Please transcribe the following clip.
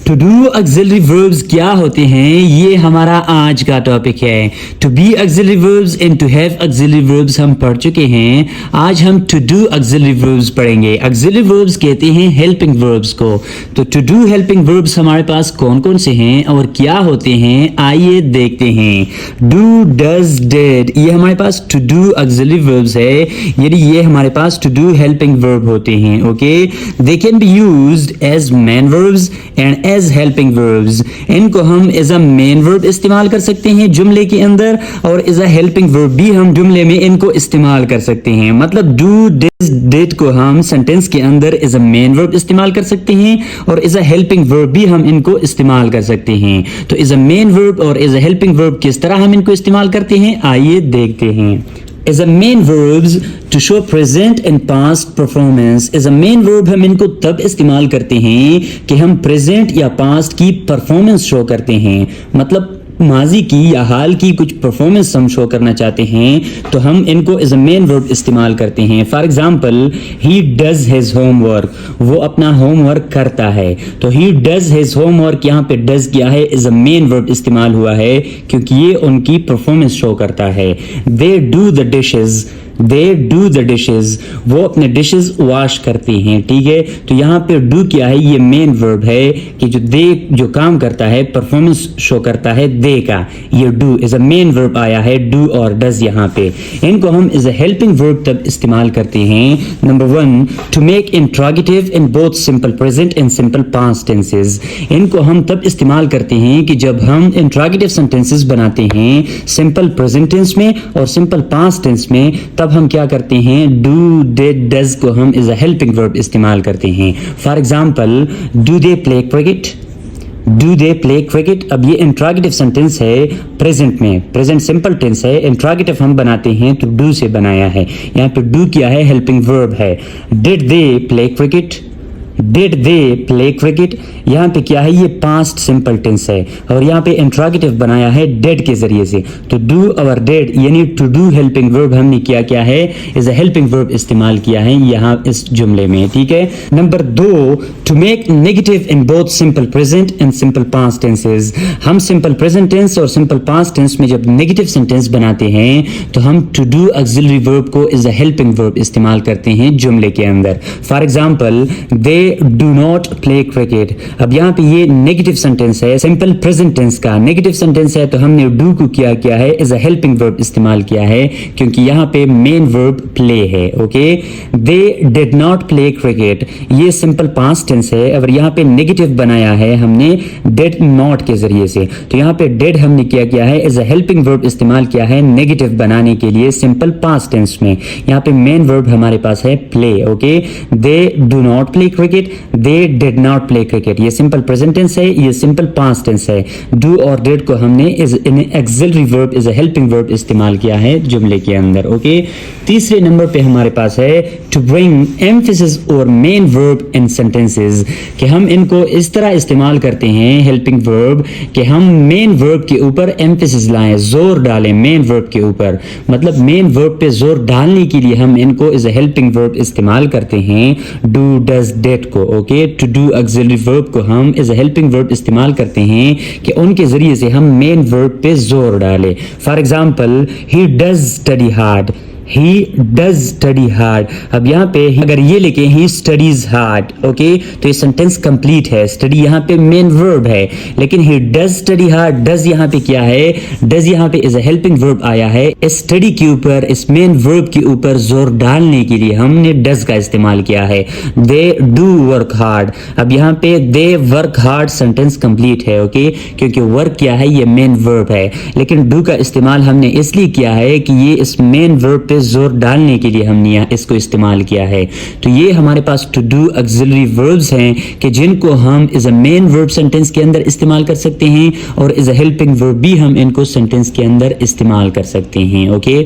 To do auxiliary verbs کیا ہوتے ہیں، یہ ہمارا آج کا ٹاپک ہے۔ To be auxiliary verbs and to have auxiliary verbs ہم پڑھ چکے ہیں۔ آج ہم ٹو ڈو auxiliary verbs پڑھیں گے۔ auxiliary verbs کہتے ہیں helping verbs کو۔ تو ٹو ڈو helping verbs ہمارے پاس کون کون سے ہیں اور کیا ہوتے ہیں، آئیے دیکھتے ہیں۔ ڈو، ڈز، ڈیڈ، یہ ہمارے پاس ٹو ڈو auxiliary verbs ہے، یعنی یہ ہمارے پاس ٹو ڈو helping verb ہوتے ہیں۔ Okay, they can be used as main verbs and as helping verbs۔ ان کو ہم as a main verb استعمال کر سکتے ہیں جملے کے اندر، اور as a helping verb بھی ہم جملے میں ان کو استعمال کر سکتے ہیں۔ مطلب do, does, did کو ہم سینٹینس کے اندر as a main verb استعمال کر سکتے ہیں، اور as a helping verb بھی ہم ان کو استعمال کر سکتے ہیں۔ تو as a main verb اور as a helping verb کس طرح ہم ان کو استعمال کرتے ہیں، آئیے دیکھتے ہیں۔ As a main verbs to show present and past performance۔ as a main verb ہم ان کو تب استعمال کرتے ہیں کہ ہم present یا past کی performance show کرتے ہیں، مطلب ماضی کی یا حال کی کچھ پرفارمنس ہم شو کرنا چاہتے ہیں تو ہم ان کو as a main verb استعمال کرتے ہیں۔ For example he does his homework، وہ اپنا ہوم ورک کرتا ہے، تو he does his homework یہاں پہ does کیا ہے، as a main verb استعمال ہوا ہے کیونکہ یہ ان کی پرفارمنس شو کرتا ہے۔ they do the dishes، they do the dishes، وہ اپنے ڈشز واش کرتے ہیں، ٹھیک ہے۔ تو یہاں پہ ڈو کیا ہے، یہ مین ورب ہے کہ جو دے جو کام کرتا ہے پرفارمنس شو کرتا ہے دے کا، یہ ڈو از اے مین ورب آیا ہے، ڈو اور ڈز یہاں پہ۔ ان کو ہم از اے ہیلپنگ ورب تب استعمال کرتے ہیں۔ Number 1 to make interrogative in both simple present and simple past tenses. ان کو ہم تب استعمال کرتے ہیں کہ جب ہم انٹراگیٹیو سینٹینسز بناتے ہیں سمپل پریزنٹ ٹینس میں اور سمپل پاسٹ ٹینس میں، تب ہم کیا کرتے ہیں، ڈو، ڈیڈ، ڈز کو ہم ایز اے ہیلپنگ ورب استعمال کرتے ہیں۔ For example do they play cricket, do they play cricket. اب یہ انٹراگیٹیو سینٹینس ہے پریزنٹ میں، پریزنٹ سمپل ٹینس ہے، انٹراگیٹیو ہم بناتے ہیں تو ڈو سے بنایا ہے، یہاں پہ ڈو کیا ہے، ہیلپنگ ورب ہے۔ ڈڈ دے پلے کرکٹ، ڈڈ دے پلے کرکٹ، یہاں پہ کیا ہے، یہ پاسٹ سمپل ٹینس ہے اور یہاں پہ انٹراگیٹیو بنایا ہے ڈیڈ کے ذریعے سے، تو ڈو اور ڈیڈ یعنی ٹو ڈو ہیلپنگ ورب ہم نے کیا ہے، ایز اے ہیلپنگ ورب استعمال کیا ہے یہاں اس جملے میں، ٹھیک ہے۔ Number 2 to make negative in both simple present and simple past tenses. ہم سمپل پریزنٹ ٹینس اور سمپل پاسٹ ٹینس میں جب نیگیٹو سینٹینس بناتے ہیں تو ہم ٹو ڈو auxiliary verb کو ایز اے ہیلپنگ ورب استعمال کرتے ہیں جملے کے اندر۔ For example they do not play cricket. اب یہاں پہ یہ نیگیٹو سینٹینس ہے، سمپل پریزنٹ ٹینس کا نیگیٹو سینٹینس ہے، تو ہم نے ڈو کو کیا ہے، ایز اے ہیلپنگ ورب استعمال کیا ہے کیونکہ یہاں پہ مین ورب پلے ہے۔ Okay, they did not play cricket, یہ سمپل پاسٹ ٹینس ہے اور یہاں پہ نیگیٹو بنایا ہے ہم نے ڈیڈ ناٹ کے ذریعے سے، تو یہاں پہ ڈیڈ ہم نے کیا ہے، ایز اے ہیلپنگ ورب استعمال کیا ہے نیگیٹو بنانے کے لیے سمپل پاسٹ ٹینس میں۔ یہاں پہ مین ورب ہمارے پاس ہے play. Okay, they do not play cricket, they did not play cricket، یہ سمپل پریزنٹ ٹینس ہے، یہ سمپل پاسٹ ٹینس ہے۔ ڈو اور ڈیڈ کو ہم نے as an auxiliary verb as a helping verb استعمال کیا ہے جملے کے اندر۔ اوکے، تیسرے نمبر پہ ہمارے پاس ہے to bring emphasis or main verb in sentences، کہ ہم ان کو اس طرح استعمال کرتے ہیں helping verb کہ ہم main verb کے اوپر emphasis لائیں، زور ڈالیں main verb کے اوپر، مطلب main verb پہ زور ڈالنے کے لیے ہم ان کو as a helping verb استعمال کرتے ہیں do، does، did کو۔ Okay, to do auxiliary verb کو ہم ایز اے ہیلپنگ ورب استعمال کرتے ہیں کہ ان کے ذریعے سے ہم مین ورب پہ زور ڈالیں۔ For example he does study hard، he does study hard۔ اب یہاں پہ اگر یہ لکھیں he studies hard، اوکے، تو یہ سینٹینس کمپلیٹ ہے، اسٹڈی یہاں پہ مین ورب ہے، لیکن he does study hard، does یہاں پہ کیا ہے، does یہاں پہ as a helping verb آیا ہے، اسٹڈی کے اوپر اس مین ورب کے اوپر زور ڈالنے کے لیے ہم نے does کا استعمال کیا ہے۔ they do work hard، اب یہاں پہ they work hard sentence complete ہے، اوکے، کیونکہ ورک کیا ہے، یہ مین ورب ہے، لیکن do کا استعمال ہم نے اس لیے کیا ہے کہ یہ اس مین ورب پہ زور ڈالنے کے لیے ہم نے اس کو استعمال کیا ہے۔ تو یہ ہمارے پاس ٹو ڈو auxiliary verbs ہیں کہ جن کو ہم as a main verb sentence کے اندر استعمال کر سکتے ہیں اور as a helping verb بھی ہم ان کو sentence کے اندر استعمال کر سکتے ہیں۔ اوکے،